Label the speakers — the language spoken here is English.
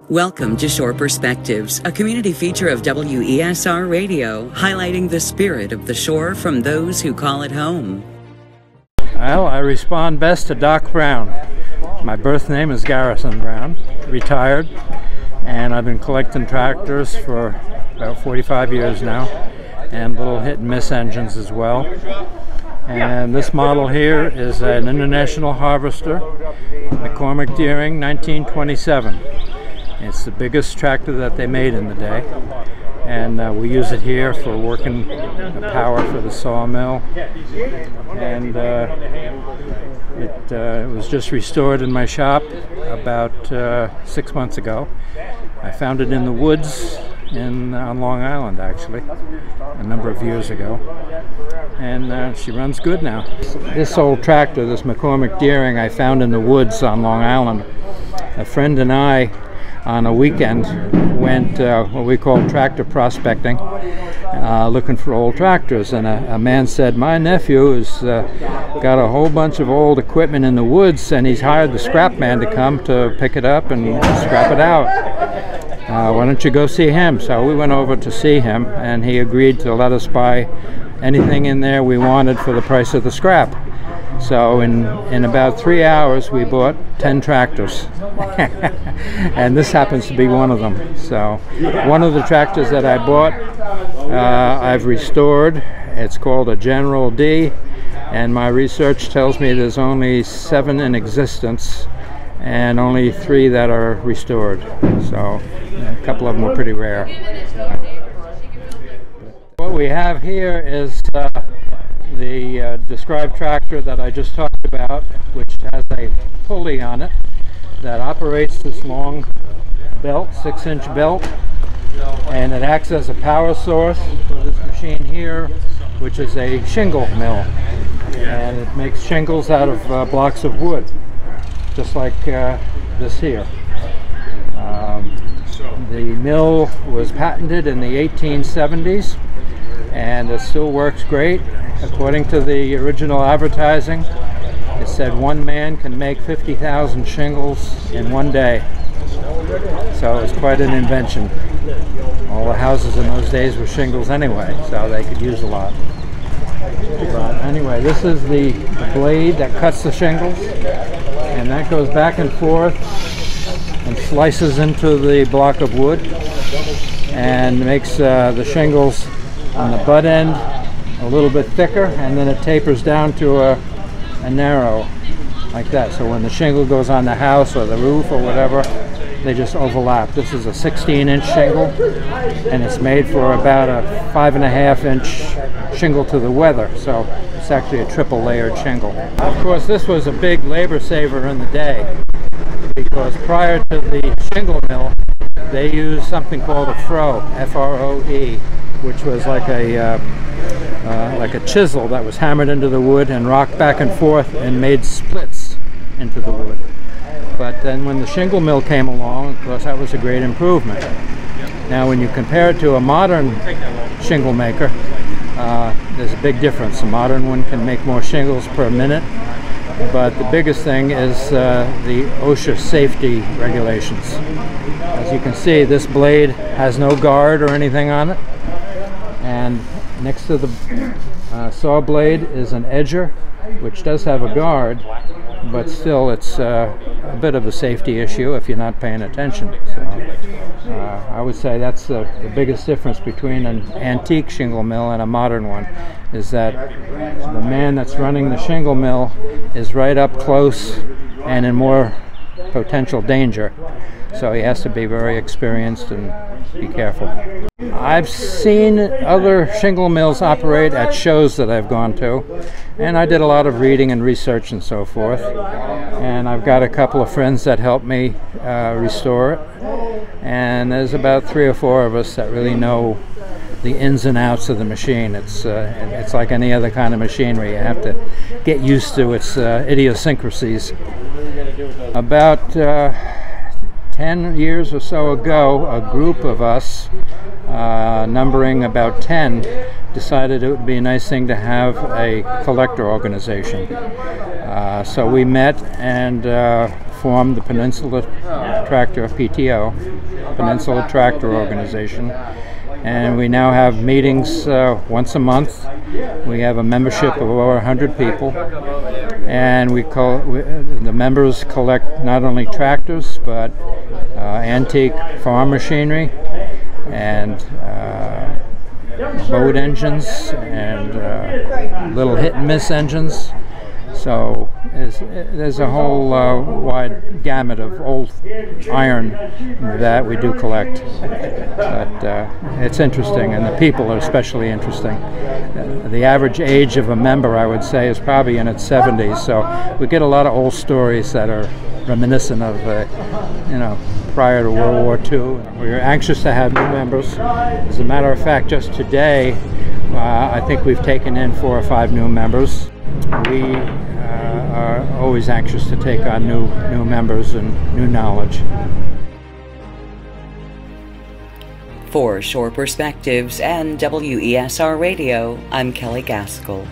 Speaker 1: Welcome to Shore Perspectives, a community feature of WESR Radio, highlighting the spirit of the shore from those who call it home.
Speaker 2: Well, I respond best to Doc Brown. My birth name is Garrison Brown, retired, and I've been collecting tractors for about 45 years now, and little hit and miss engines as well. And this model here is an International Harvester, McCormick Deering, 1927. It's the biggest tractor that they made in the day, and we use it here for working the power for the sawmill. And it was just restored in my shop about 6 months ago. I found it in the woods on Long Island, actually, a number of years ago, and she runs good now. This old tractor, this McCormick Deering, I found in the woods on Long Island. A friend and I, on a weekend, went what we call tractor prospecting, looking for old tractors, and a man said, "My nephew has got a whole bunch of old equipment in the woods, and he's hired the scrap man to come to pick it up and scrap it out. Why don't you go see him?" So we went over to see him, and he agreed to let us buy anything in there we wanted for the price of the scrap. So in about 3 hours we bought 10 tractors and this happens to be one of them. So one of the tractors that I bought, I've restored. It's called a General D, and my research tells me there's only 7 in existence and only 3 that are restored. So a couple of them are pretty rare. What we have here is the described tractor that I just talked about, which has a pulley on it that operates this long belt, 6-inch belt, and it acts as a power source for this machine here, which is a shingle mill, and it makes shingles out of blocks of wood, just like this here. The mill was patented in the 1870s, and it still works great. According to the original advertising, it said one man can make 50,000 shingles in one day. So it's quite an invention. All the houses in those days were shingles anyway, so they could use a lot. But anyway, this is the blade that cuts the shingles, and that goes back and forth and slices into the block of wood and makes the shingles on the butt end a little bit thicker, and then it tapers down to a narrow like that. So when the shingle goes on the house or the roof or whatever, they just overlap. This is a 16-inch shingle, and it's made for about a 5.5-inch shingle to the weather. So it's actually a triple layered shingle. Of course, this was a big labor saver in the day, because prior to the shingle mill, they used something called a froe, F-R-O-E, which was like a chisel that was hammered into the wood and rocked back and forth and made splits into the wood. But then when the shingle mill came along, of course, that was a great improvement. Now when you compare it to a modern shingle maker, there's a big difference. A modern one can make more shingles per minute, but the biggest thing is the OSHA safety regulations. As you can see, this blade has no guard or anything on it, and next to the saw blade is an edger, which does have a guard, but still it's a bit of a safety issue if you're not paying attention. So I would say that's the biggest difference between an antique shingle mill and a modern one, is that the man that's running the shingle mill is right up close and in more potential danger. So he has to be very experienced and be careful. I've seen other shingle mills operate at shows that I've gone to, and I did a lot of reading and research and so forth, and I've got a couple of friends that help me restore it, and there's about 3 or 4 of us that really know the ins and outs of the machine. It's like any other kind of machinery. You have to get used to its idiosyncrasies. About 10 years or so ago, a group of us, numbering about 10, decided it would be a nice thing to have a collector organization. So we met and formed the Peninsula Tractor PTO, Peninsula Tractor Organization, and we now have meetings once a month. We have a membership of over 100 people, and the members collect not only tractors but antique farm machinery and boat engines and little hit-and-miss engines. So there's a whole wide gamut of old iron that we do collect. But it's interesting, and the people are especially interesting. The average age of a member, I would say, is probably in its 70s. So we get a lot of old stories that are reminiscent of, prior to World War II. We're anxious to have new members. As a matter of fact, just today, I think we've taken in 4 or 5 new members. We are always anxious to take on new members and new knowledge.
Speaker 1: For Shore Perspectives and WESR Radio, I'm Kelly Gaskell.